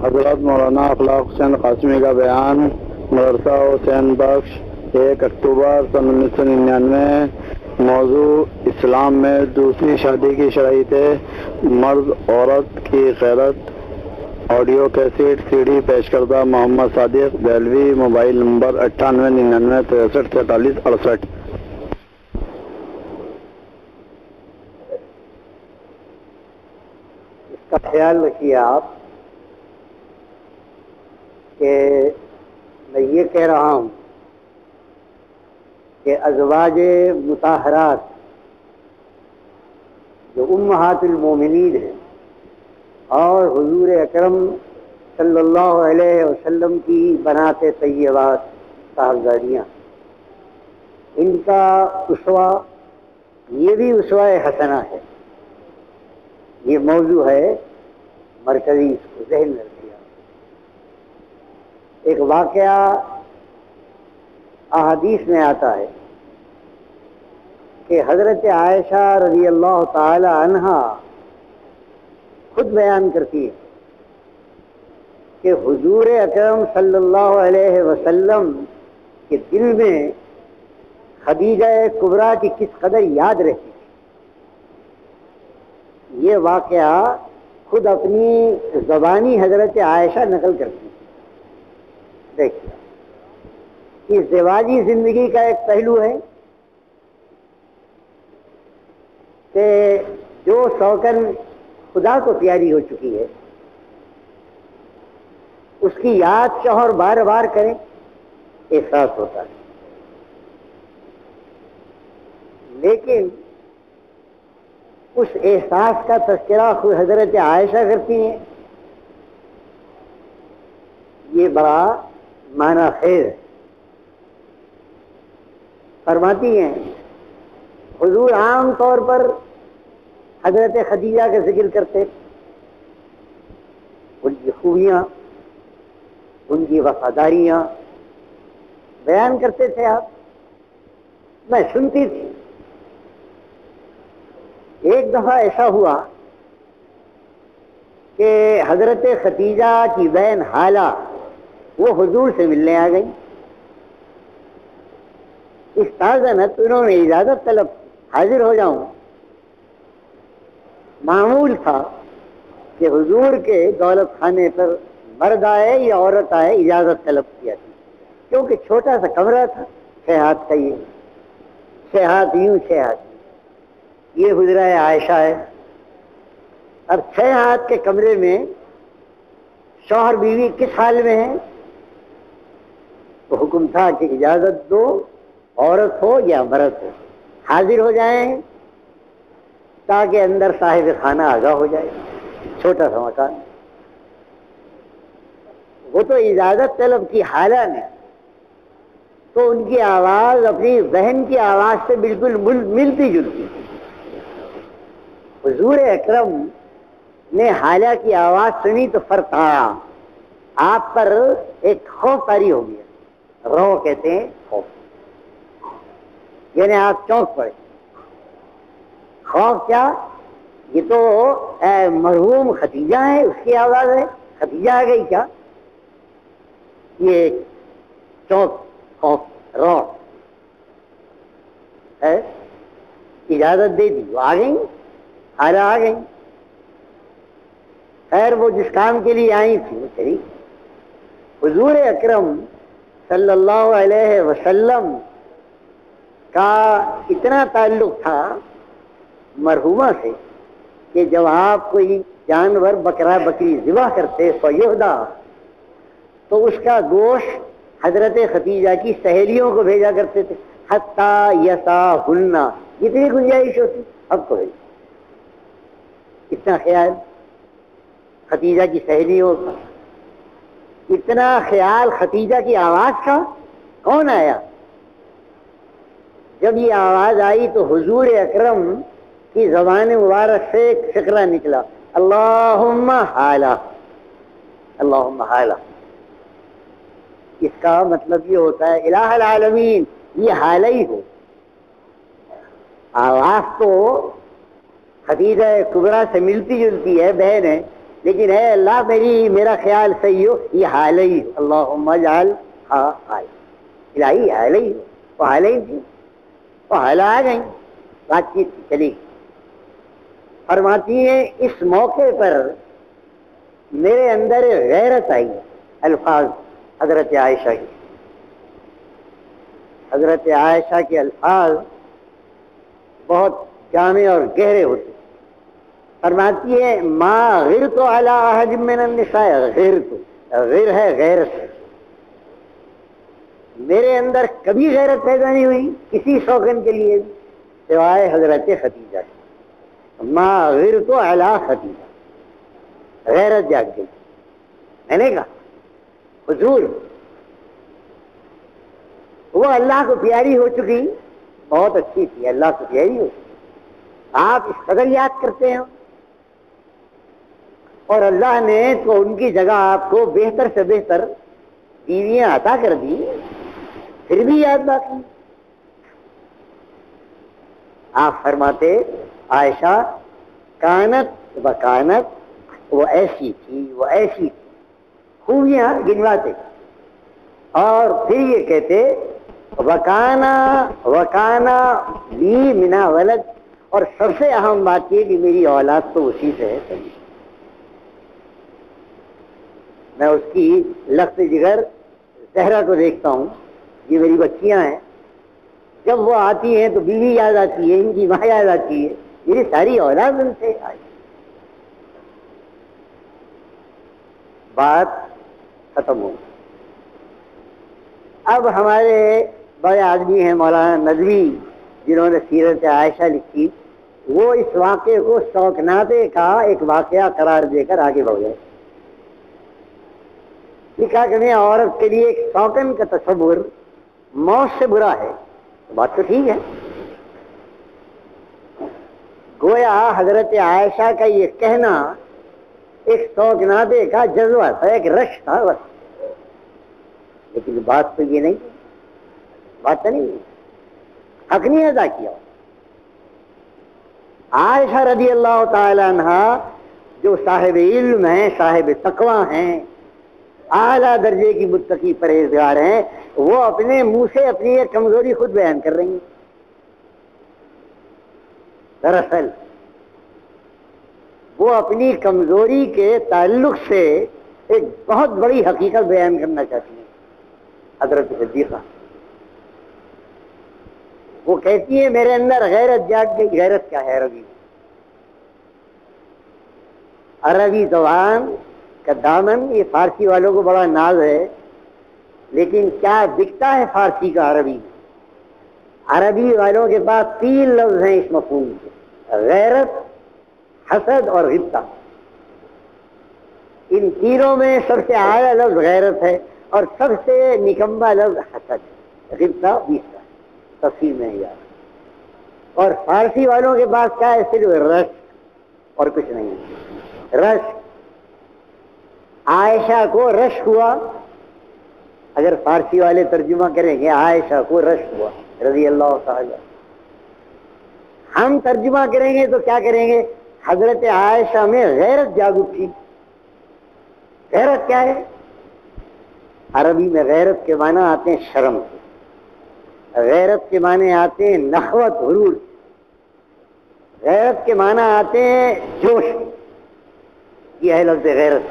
حضرت مولانا اخلاق حسین قاسمی کا بیان مدرسہ حسین بخش 1 اکتوبر سن 1999۔ موضوع اسلام میں دوسری شادی کی شرائط، مرد عورت کی غیرت۔ آڈیو کیسٹ سی ڈی پیش کردہ محمد صادق دہلوی، موبائل نمبر 9899 63 43 68۔ اس کا خیال رکھیے آپ کہ میں یہ کہہ رہا ہوں کہ ازواج مطہرات جو امہات المومنین ہیں اور حضور اکرم صلی اللہ علیہ وسلم کی بنات طیبات صاحبزادیاں، ان کا اسوہ یہ بھی اسوہ حسنہ ہے۔ یہ موضوع ہے مرکزی، اس کو ذہن میں رکھیے۔ ایک واقعہ احادیث میں آتا ہے کہ حضرت عائشہ رضی اللہ تعالی عنہا خود بیان کرتی ہے کہ حضور اکرم صلی اللہ علیہ وسلم کے دل میں خدیجہ کبریٰ کی کس قدر یاد رہتی تھی۔ یہ واقعہ خود اپنی زبانی حضرت عائشہ نقل کرتی ہے۔ دیکھیے، اس زواجی زندگی کا ایک پہلو ہے کہ جو سوکن خدا کو پیاری ہو چکی ہے اس کی یاد شوہر بار بار کریں، احساس ہوتا ہے، لیکن اس احساس کا تذکرہ خود حضرت عائشہ کرتی ہیں، یہ بڑا معنی خیر ہے۔ فرماتی ہیں حضور عام طور پر حضرت خدیجہ کا ذکر کرتے، ان کی خوبیاں، ان کی وفاداریاں بیان کرتے تھے آپ، میں سنتی تھی۔ ایک دفعہ ایسا ہوا کہ حضرت خدیجہ کی بہن حالہ وہ حضور سے ملنے آ گئی۔ استاذنت، انہوں نے اجازت طلب، حاضر ہو جاؤں۔ معمول تھا کہ حضور کے دولت خانے پر مرد آئے یا عورت آئے اجازت طلب کیا تھی، کیونکہ چھوٹا سا کمرہ تھا، 6 ہاتھ کا، یہ 6 ہاتھ یوں 6 ہاتھ یہ حجرہ عائشہ ہے۔ اب 6 ہاتھ کے کمرے میں شوہر بیوی کس حال میں ہیں؟ تو حکم تھا کہ اجازت دو، عورت ہو یا مرد ہو حاضر ہو جائیں تاکہ اندر صاحب خانہ آگاہ ہو جائے۔ چھوٹا سا مکان، وہ تو اجازت طلب کی حالہ نے، تو ان کی آواز اپنی بہن کی آواز سے بالکل ملتی جلتی تھی۔ حضور اکرم نے حالہ کی آواز سنی تو فرق آیا، آپ پر ایک خوف طاری ہو گیا، رو کہتے ہیں خوف، یعنی آپ چونک پڑے۔ خوف کیا؟ یہ تو مرحوم خدیجہ ہے، اس کی آواز ہے، خدیجہ آ گئی کیا؟ یہ چونک، خوف، رو ہے۔ اجازت دے دی، وہ آ گئی، حالہ آ گئی۔ خیر وہ جس کام کے لیے آئی تھی وہ چلی۔ حضور اکرم صلی اللہ علیہ وسلم کا اتنا تعلق تھا مرحومہ سے کہ جب آپ کوئی جانور بکرا بکری ذبح کرتے فیہدا، تو اس کا گوشت حضرت خدیجہ کی سہیلیوں کو بھیجا کرتے تھے، حتی یساہن، جتنی گنجائش ہوتی اب کو بھیجا۔ اتنا خیال خدیجہ کی سہیلیوں کا، اتنا خیال خدیجہ کی آواز کا۔ کون آیا؟ جب یہ آواز آئی تو حضور اکرم کی زبان مبارک سے ایک فقرہ نکلا، اللہم حالہ، اللہم حالہ۔ اس کا مطلب یہ ہوتا ہے الہ العالمین، یہ حالہ ہی ہو۔ آواز تو خدیجہ کبریٰ سے ملتی جلتی ہے، بہن ہے، لیکن اے اللہ میرا خیال صحیح ہو، یہ حال ہی ہو، اللہم اجعل حال، الہی حال ہی ہو، وہ حال ہی تھی، وہ حال آ گئی، بات چیت چلی گئی۔ فرماتی ہیں اس موقع پر میرے اندر غیرت آئی، الفاظ حضرت عائشہ کی، حضرت عائشہ کے الفاظ بہت جامع اور گہرے ہوتے۔ فرماتی ہے ما غرت علی احد من النساء، غیر ہے غیرت، میرے اندر کبھی غیرت پیدا نہیں ہوئی کسی شوقن کے لیے سوائے حضرت خدیجہ کی۔ ما غرت علی خدیجہ، غیرت جاگ گئی۔ میں نے کہا حضور وہ اللہ کو پیاری ہو چکی، بہت اچھی تھی، اللہ کو پیاری ہو چکی، آپ اس قدر یاد کرتے ہیں، اور اللہ نے تو ان کی جگہ آپ کو بہتر سے بہتر بیویاں عطا کر دی، پھر بھی یاد باقی۔ آپ فرماتے عائشہ کانت و کانت، وہ ایسی تھی، وہ ایسی تھی، خوبیاں گنواتے، اور پھر یہ کہتے وکانا وکانا لی منا ولد، اور سب سے اہم بات یہ کہ میری اولاد تو اسی سے ہے، میں اس کی لخت جگر زہرا کو دیکھتا ہوں، یہ میری بچیاں ہیں، جب وہ آتی ہیں تو بیوی یاد آتی ہے، ان کی ماں یاد آتی ہے، میری ساری اولاد ان سے آئی۔ بات ختم ہو۔ اب ہمارے بڑے آدمی ہیں مولانا ندوی، جنہوں نے سیرت عائشہ لکھی، وہ اس واقعے کو شوقنادے کا ایک واقعہ قرار دے کر آگے بڑھ گئے۔ لکھا کہ عورت کے لیے ایک شوقن کا تصور موت سے برا ہے، بات تو ٹھیک ہے، گویا حضرت عائشہ کا یہ کہنا ایک شوقنادے کا جذبہ تھا، ایک رش تھا بس، لیکن بات تو یہ نہیں، بات تو نہیں، حق نہیں ادا کیا۔ عائشہ رضی اللہ تعالی عنہ جو صاحب علم ہیں، صاحب تقویٰ ہیں، اعلیٰ درجے کی متقی پرہیزگار ہیں، وہ اپنے منہ سے اپنی ایک کمزوری خود بیان کر رہی ہیں۔ دراصل وہ اپنی کمزوری کے تعلق سے ایک بہت بڑی حقیقت بیان کرنا چاہتی ہیں حضرت صدیقہ۔ وہ کہتی ہے میرے اندر غیرت جاگ گئی۔ غیرت کیا ہے؟ عربی زبان کا دامن، یہ فارسی والوں کو بڑا ناز ہے، لیکن کیا دکھتا ہے فارسی کا عربی؟ عربی والوں کے پاس 3 لفظ ہیں اس مفہوم کے، غیرت، حسد اور غبطہ۔ ان تینوں میں سب سے اعلیٰ لفظ غیرت ہے اور سب سے نکمہ لفظ حسد ہے، غبطہ 20 تفصیل میں یاد۔ اور فارسی والوں کے پاس کیا ہے؟ صرف رشک اور کچھ نہیں، رشک۔ عائشہ کو رشک ہوا، اگر فارسی والے ترجمہ کریں گے عائشہ کو رشک ہوا رضی اللہ تعالی، ہم ترجمہ کریں گے تو کیا کریں گے؟ حضرت عائشہ میں غیرت جاگ اٹھی۔ غیرت کیا ہے؟ عربی میں غیرت کے معنی آتے ہیں شرم، غیرت کے معنی آتے ہیں نخوت، غرور، غیرت کے معنی آتے ہیں جوش، یہ ہے لفظ غیرت۔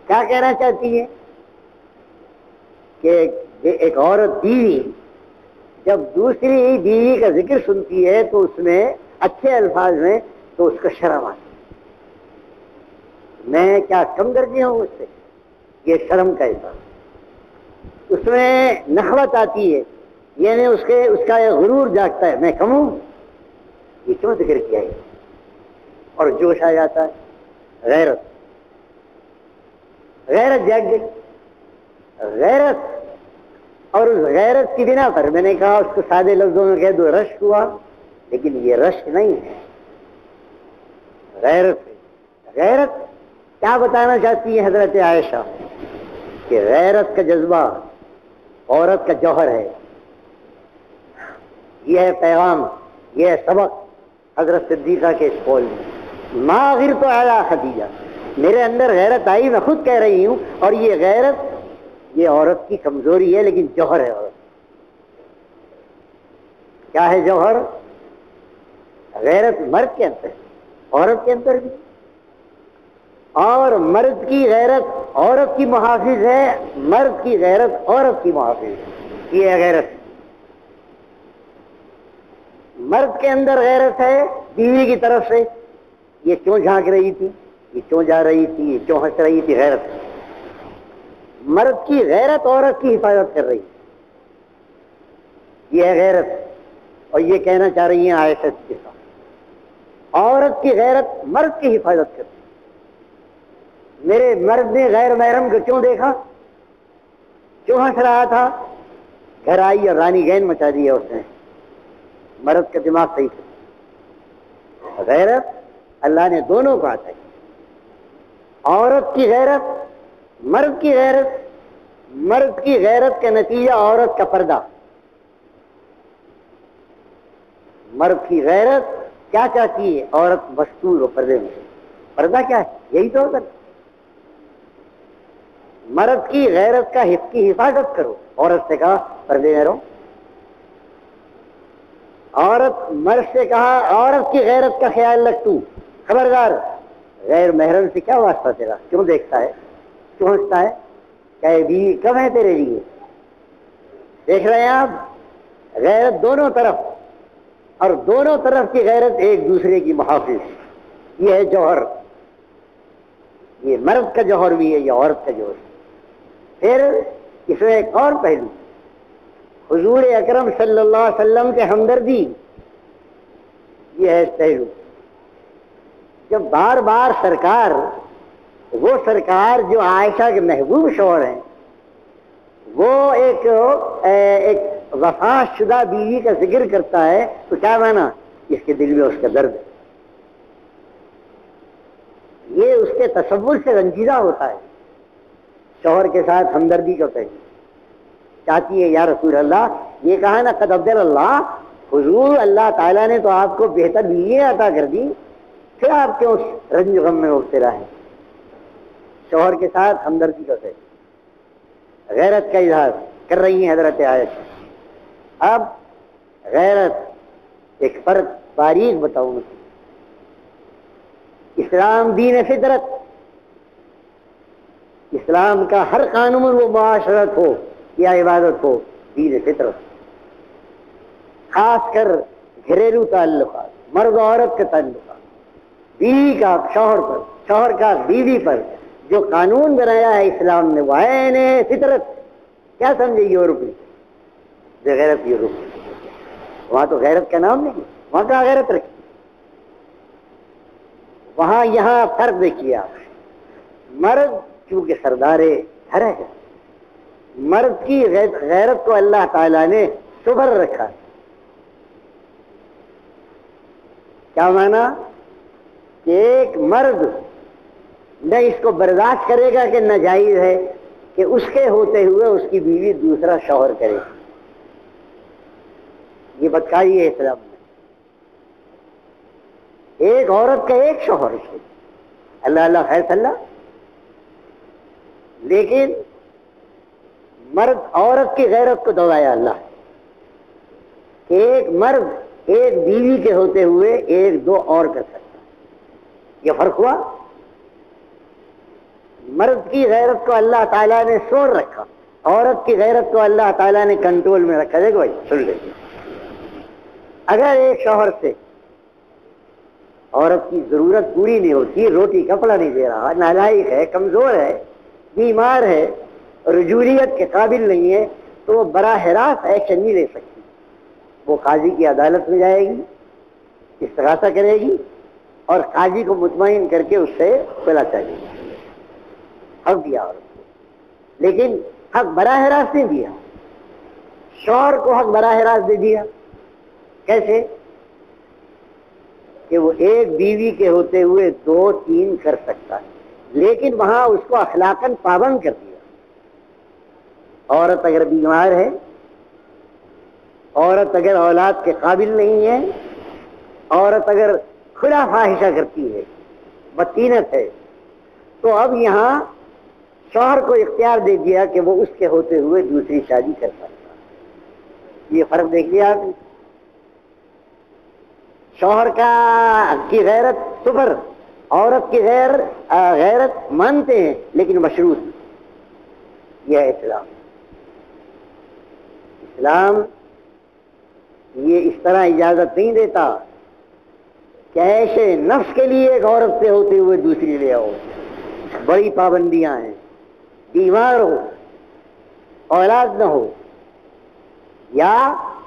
کیا کہنا چاہتی ہے کہ ایک عورت بیوی جب دوسری بیوی کا ذکر سنتی ہے تو اس میں اچھے الفاظ میں تو اس کا شرم آتی ہے، میں کیا کم درجے ہوں اس سے، یہ شرم کا احساس، اس میں نخوت آتی ہے، یعنی اس کا غرور جاگتا ہے، میں کم ہوں، یہ کیوں ذکر کیا ہے، اور جوش آ جاتا ہے۔ غیرت، غیرت جاگ گئی، غیرت، اور اس غیرت کی بنا پر میں نے کہا اس کو سادے لفظوں میں کہہ دو رشک ہوا، لیکن یہ رشک نہیں ہے، غیرت ہے۔ غیرت کیا بتانا چاہتی ہے حضرت عائشہ؟ کہ غیرت کا جذبہ عورت کا جوہر ہے، یہ ہے پیغام، یہ ہے سبق حضرت صدیقہ کے اس قول میں۔ ما غرت علی خدیجہ، میرے اندر غیرت آئی، میں خود کہہ رہی ہوں، اور یہ غیرت یہ عورت کی کمزوری ہے، لیکن جوہر ہے عورت۔ کیا ہے جوہر؟ غیرت مرد کے اندر، عورت کے اندر بھی، اور مرد کی غیرت عورت کی محافظ ہے، مرد کی غیرت عورت کی محافظ ہے۔ یہ ہے غیرت۔ مرد کے اندر غیرت ہے بیوی کی طرف سے، یہ کیوں جھانک رہی تھی، یہ کیوں جا رہی تھی، یہ کیوں ہنس رہی تھی، غیرت ہے۔ مرد کی غیرت عورت کی حفاظت کر رہی ہے، یہ ہے غیرت۔ اور یہ کہنا چاہ رہی ہیں عائشہ کے ساتھ، عورت کی غیرت مرد کی حفاظت کرتی ہے۔ میرے مرد نے غیر محرم کو کیوں دیکھا، کیوں ہنس رہا تھا، گھر آئی اور رانی گین مچا دی ہے اس نے۔ مرد کا دماغ صحیح تھا۔ غیرت اللہ نے دونوں کو عطا کی، عورت کی غیرت، مرد کی غیرت۔ مرد کی غیرت کا نتیجہ عورت کا پردہ۔ مرد کی غیرت کیا چاہتی ہے، عورت مستور و پردے میں۔ پردہ کیا ہے؟ یہی تو ہوتا ہے۔ مرد کی غیرت کی حفاظت کرو، عورت سے کہا پردے میں رہو۔ عورت مرد سے کہا عورت کی غیرت کا خیال رکھ، تو خبردار، غیر محرم سے کیا واسطہ تیرا، کیوں دیکھتا ہے، کیوں ہنستا ہے، کیا یہ بیوی کب ہے تیرے لیے؟ دیکھ رہے ہیں آپ، غیرت دونوں طرف، اور دونوں طرف کی غیرت ایک دوسرے کی محافظ۔ یہ ہے جوہر، یہ مرد کا جوہر بھی ہے، یہ عورت کا جوہر۔ پھر اس میں ایک اور پہلو، حضور اکرم صلی اللہ علیہ وسلم کے ہمدردی، یہ ہے پہلو۔ جب بار بار سرکار، وہ سرکار جو عائشہ کے محبوب شوہر ہیں، وہ ایک وفات شدہ بیوی کا ذکر کرتا ہے، تو کیا مانا؟ اس کے دل میں اس کا درد ہے، یہ اس کے تصور سے رنجیدہ ہوتا ہے۔ شوہر کے ساتھ ہمدردی کو کہتی چاہتی ہے، یا رسول اللہ، یہ کہا نا قد ابدل اللہ، حضور اللہ تعالیٰ نے تو آپ کو بہتر بیوی عطا کر دی، پھر آپ کیوں رنج غم میں مبتلا ہیں؟ شوہر کے ساتھ ہمدردی کو کہتی، غیرت کا اظہار کر رہی ہیں حضرت عائشہ۔ اب غیرت ایک فرق باریک بتاؤں گا۔ اسلام دین فطرت، اسلام کا ہر قانون، وہ معاشرت ہو یا عبادت ہو، دین فطرت۔ خاص کر گھریلو تعلقات، مرد و عورت کے تعلقات، بیوی کا شوہر پر، شوہر کا بیوی پر جو قانون بنایا ہے اسلام نے، وہ عین فطرت۔ کیا سمجھے یورپ میں؟ بغیرت یورپ، وہاں تو غیرت کا نام نہیں، وہاں کا غیرت رکھی، وہاں یہاں فرق دیکھیے آپ۔ مرد چونکہ سردار گھر ہے، مرد کی غیرت کو اللہ تعالیٰ نے سبر رکھا۔ کیا مانا؟ کہ ایک مرد نہ اس کو برداشت کرے گا کہ ناجائز ہے کہ اس کے ہوتے ہوئے اس کی بیوی دوسرا شوہر کرے، یہ بدکاری ہے اسلام میں۔ ایک عورت کا ایک شوہر، اللہ اللہ خیر صلی اللہ، لیکن مرد عورت کی غیرت کو دبایا اللہ کہ ایک مرد ایک بیوی کے ہوتے ہوئے ایک دو اور کر سکتا ہے، یہ فرق ہوا۔ مرد کی غیرت کو اللہ تعالیٰ نے سور رکھا، عورت کی غیرت کو اللہ تعالیٰ نے کنٹرول میں رکھا۔ دیکھو بھائی سن لے، اگر ایک شوہر سے عورت کی ضرورت پوری نہیں ہوتی، روٹی کپڑا نہیں دے رہا، نالائق ہے، کمزور ہے، بیمار ہے، رجولیت کے قابل نہیں ہے، تو وہ براہ راست ایکشن نہیں لے سکتی، وہ قاضی کی عدالت میں جائے گی، استغاثہ کرے گی، اور قاضی کو مطمئن کر کے اس سے صلح چاہیے گی۔ حق دیا عورت کو، لیکن حق براہ راست نہیں دیا۔ شوہر کو حق براہ راست دے دیا، کیسے؟ کہ وہ ایک بیوی کے ہوتے ہوئے دو تین کر سکتا ہے، لیکن وہاں اس کو اخلاقاً پابند کر دیا۔ عورت اگر بیمار ہے، عورت اگر اولاد کے قابل نہیں ہے، عورت اگر کھلا فاحشہ کرتی ہے، بطینت ہے. تو اب یہاں شوہر کو اختیار دے دیا کہ وہ اس کے ہوتے ہوئے دوسری شادی کر سکتا. یہ فرق دیکھ لیا آپ نے. شوہر کی غیرت صفر، عورت کی غیرت مانتے ہیں لیکن مشروط. یہ ہے اسلام. اسلام یہ اس طرح اجازت نہیں دیتا کہ ایسے نفس کے لیے ایک عورت سے ہوتے ہوئے دوسری لے آؤ. بڑی پابندیاں ہیں. بیمار ہو، اولاد نہ ہو، یا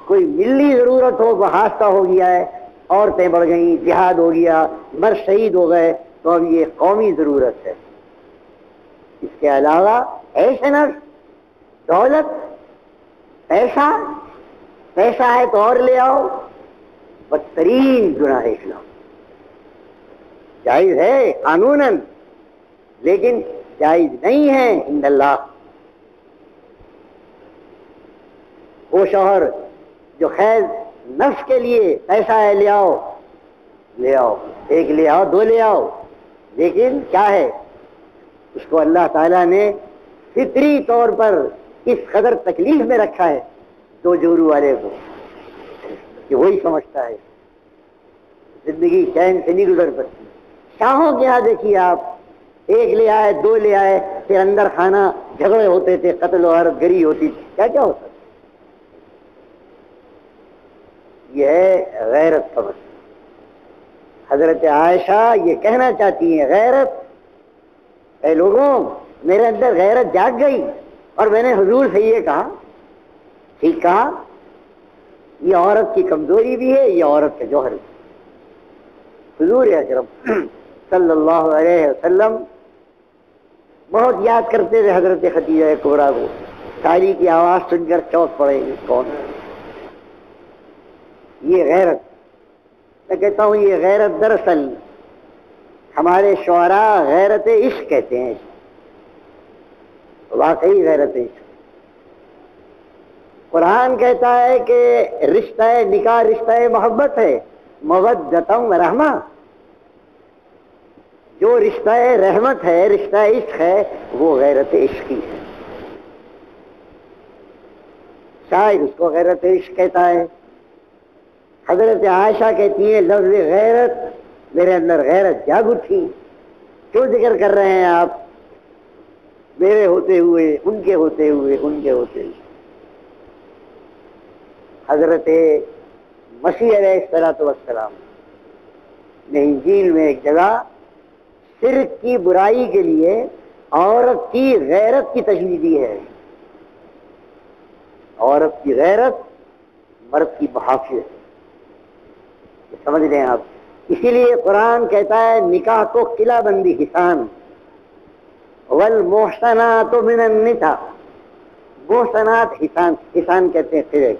کوئی ملی ضرورت ہو، وہ حادثہ ہو گیا ہے، عورتیں بڑھ گئیں، جہاد ہو گیا، مرد شہید ہو گئے، تو اب یہ قومی ضرورت ہے. اس کے علاوہ ایسے نفس، دولت، پیسہ ہے تو اور لے آؤ، بدترین گناہ ہے اسلام. جائز ہے قانوناً لیکن جائز نہیں ہے عند اللہ. وہ شوہر جو خیز نفس کے لیے پیسہ ہے لے آؤ، ایک لے آؤ، دو لے آؤ، لیکن کیا ہے اس کو اللہ تعالیٰ نے فطری طور پر اس قدر تکلیف میں رکھا ہے دو جورو والے کو کہ وہی سمجھتا ہے زندگی چین سے نہیں گزر سکتی. شاہوں کے یہاں دیکھیے آپ، ایک لے آئے، دو لے آئے، پھر اندر کھانا جھگڑے ہوتے تھے، قتل و غارت گری ہوتی تھی. کیا ہوتا؟ یہ ہے غیرت سمجھ. حضرت عائشہ یہ کہنا چاہتی ہیں غیرت، اے لوگوں میرے اندر غیرت جاگ گئی اور میں نے حضور سے یہ کہا. ٹھیک کہا، یہ عورت کی کمزوری بھی ہے، یہ عورت کا جوہر بھی. حضور اکرم صلی اللہ علیہ وسلم بہت یاد کرتے تھے حضرت خدیجہ کبریٰ کو. تالی کی آواز سن کر چوک پڑے گی کون؟ یہ غیرت. میں کہتا ہوں یہ غیرت دراصل ہمارے شعراء غیرت عشق کہتے ہیں. واقعی غیرت عشق. قرآن کہتا ہے کہ رشتہ نکاح رشتہ محبت ہے، مودۃ و رحمہ. جو رشتہ رحمت ہے، رشتہ عشق ہے، وہ غیرت عشقی ہے. شاعر اس کو غیرت عشق کہتا ہے. حضرت عائشہ کہتی ہیں لفظ غیرت میرے اندر غیرت جاگ اٹھی. کیوں ذکر کر رہے ہیں آپ میرے ہوتے ہوئے، ان کے ہوتے ہوئے، ان کے ہوتے ہوئے؟ حضرت مسیح علیہ السلام نے انجیل میں ایک جگہ شرک کی برائی کے لیے عورت کی غیرت کی تشریح دی ہے. عورت کی غیرت مرد کی محافظ. سمجھ لیں آپ. اسی لیے قرآن کہتا ہے نکاح کو قلعہ بندی حسان والمحصنات من النساء. محصنات حسان کہتے ہیں قلعے.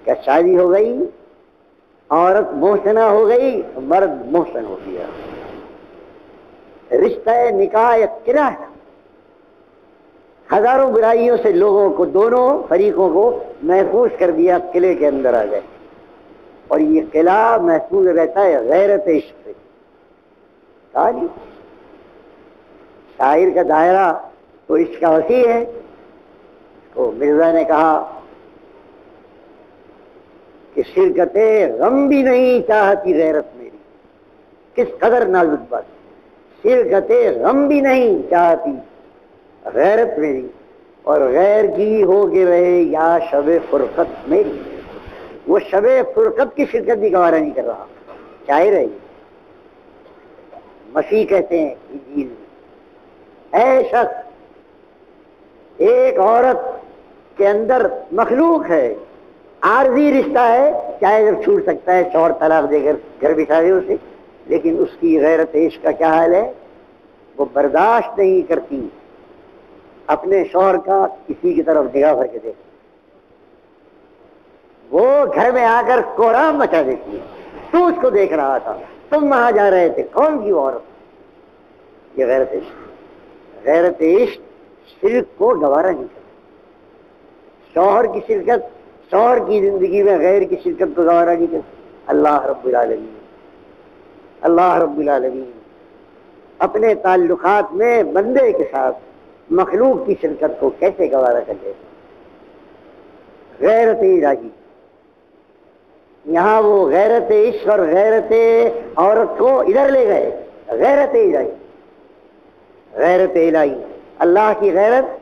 کیا شادی ہو گئی، عورت محسنہ ہو گئی، مرد محسن ہو گیا. رشتہ نکاح ایک قلعہ ہے. ہزاروں برائیوں سے لوگوں کو، دونوں فریقوں کو محفوظ کر دیا، قلعے کے اندر آ گئے. اور یہ قلعہ محفوظ رہتا ہے غیرت عشق سے. شاعر کا دائرہ تو عشق کا وسیع ہے. تو مرزا نے کہا کہ شرکت غم بھی نہیں چاہتی غیرت میری. کس قدر نازک بات. شرکت غم بھی نہیں چاہتی غیرت میری، اور غیر کی ہو کے رہے یا شب فرقت میری. وہ شب فرقت کی شرکت بھی گوارا نہیں کر رہا. شاعر ہے. مسیح کہتے ہیں انجیل میں، اے شخص ایک عورت کے اندر مخلوق ہے، عارضی رشتہ ہے، چاہے اگر چھوٹ سکتا ہے شوہر طلاق دے کر گھر بٹھا دے اسے، لیکن اس کی غیرت عشق کا کیا حال ہے؟ وہ برداشت نہیں کرتی اپنے شوہر کا کسی کی طرف نگاہ بھر کے دیکھ. وہ گھر میں آ کر کوہرام مچا دیتی ہے. تو اس کو دیکھ رہا تھا، تم وہاں جا رہے تھے، کون کی عورت؟ یہ غیرت عشق. غیرت عشق شرک کو گوارا نہیں کرتا. شوہر کی شرکت، شوہر کی زندگی میں غیر کی شرکت کو گوارا نہیں کرتا. اللہ رب العالمین اپنے تعلقات میں بندے کے ساتھ مخلوق کی شرکت کو کیسے گوارا کر لے؟ غیرت الہی، یہاں وہ غیرت عشق اور غیرت عورت کو ادھر لے گئے. غیرت الہی، غیرت الہی، اللہ کی غیرت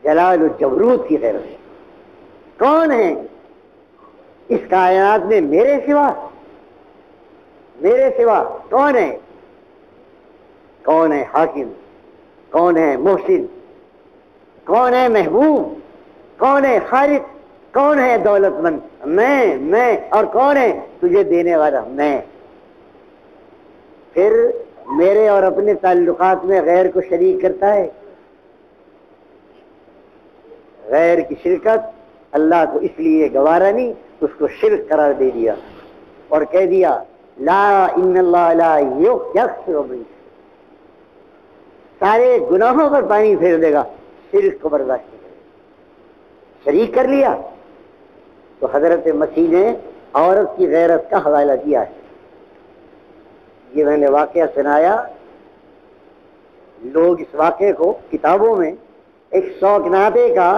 جلال و جبروت کی غیرت. کون ہے اس کائنات میں میرے سوا؟ میرے سوا کون ہے؟ کون ہے حاکم؟ کون ہے محسن؟ کون ہے محبوب؟ کون ہے خالق؟ کون ہے دولت مند؟ میں. اور کون ہے تجھے دینے والا؟ میں. پھر میرے اور اپنے تعلقات میں غیر کو شریک کرتا ہے. غیر کی شرکت اللہ کو اس لیے گوارا نہیں، اس کو شرک قرار دے دیا اور کہہ دیا لا ان اللہ لا یغفر من، سارے گناہوں پر پانی پھیر دے گا، شرک کو برداشت نہیں کرے گا. شریک کر لیا تو حضرت مسیح نے عورت کی غیرت کا حوالہ دیا ہے. یہ میں نے واقعہ سنایا، لوگ اس واقعے کو کتابوں میں ایک شوقناتے کا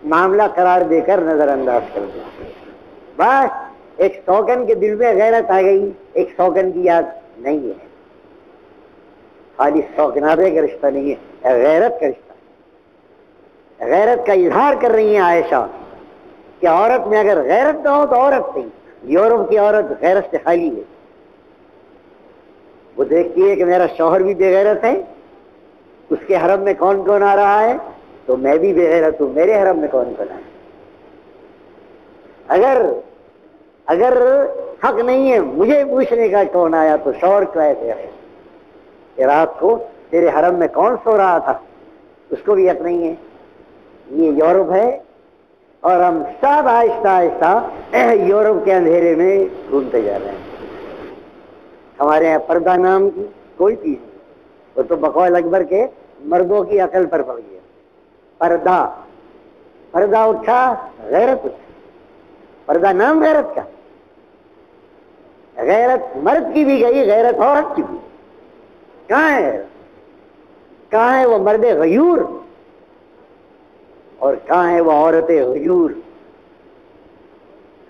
معاملہ قرار دے کر نظر انداز کر دیا. بس ایک شوقن کے دل میں غیرت آ گئی، ایک شوقن کی یاد نہیں ہے. خالی شوقناتے کا رشتہ نہیں ہے، غیرت کا رشتہ ہے. غیرت کا اظہار کر رہی ہیں عائشہ کہ عورت میں اگر غیرت نہ ہو تو عورت نہیں. یورپ کی عورت غیرت سے خالی ہے. وہ دیکھتی ہے کہ میرا شوہر بھی بے غیرت ہے، اس کے حرم میں کون کون آ رہا ہے تو میں بھی بے غیرت ہوں، میرے حرم میں کون کون آئے. اگر حق نہیں ہے مجھے پوچھنے کا کون آیا تو شوہر کو ایسے ہے کہ رات کو تیرے حرم میں کون سو رہا تھا، اس کو بھی حق نہیں ہے. یہ یورپ ہے اور ہم سب آہستہ آہستہ یورپ کے اندھیرے میں گھومتے جا رہے ہیں. ہمارے یہاں پردہ نام کی کوئی چیز نہیں، وہ تو بقول اکبر کے مردوں کی عقل پر پڑ گیا. پردہ اٹھا غیرت اٹھا. پردہ نام غیرت کا. غیرت مرد کی بھی گئی، غیرت عورت کی بھی. کہاں ہے وہ مرد غیور اور کہاں ہے وہ عورت غیور؟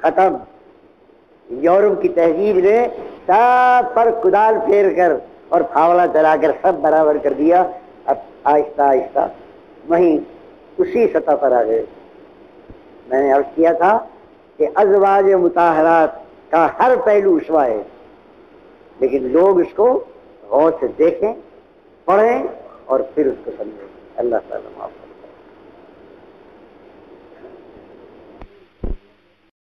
ختم. یورپ کی تہذیب نے سب پر کدال پھیر کر اور پھاوڑا چلا کر سب برابر کر دیا. اب آہستہ آہستہ وہیں اسی سطح پر آ گئے. میں نے عرض کیا تھا کہ ازواج مطہرات کا ہر پہلو عشوہ ہے، لیکن لوگ اس کو غور سے دیکھیں، پڑھیں اور پھر اس کو سمجھیں. اللہ تعالیٰ معاف کرے.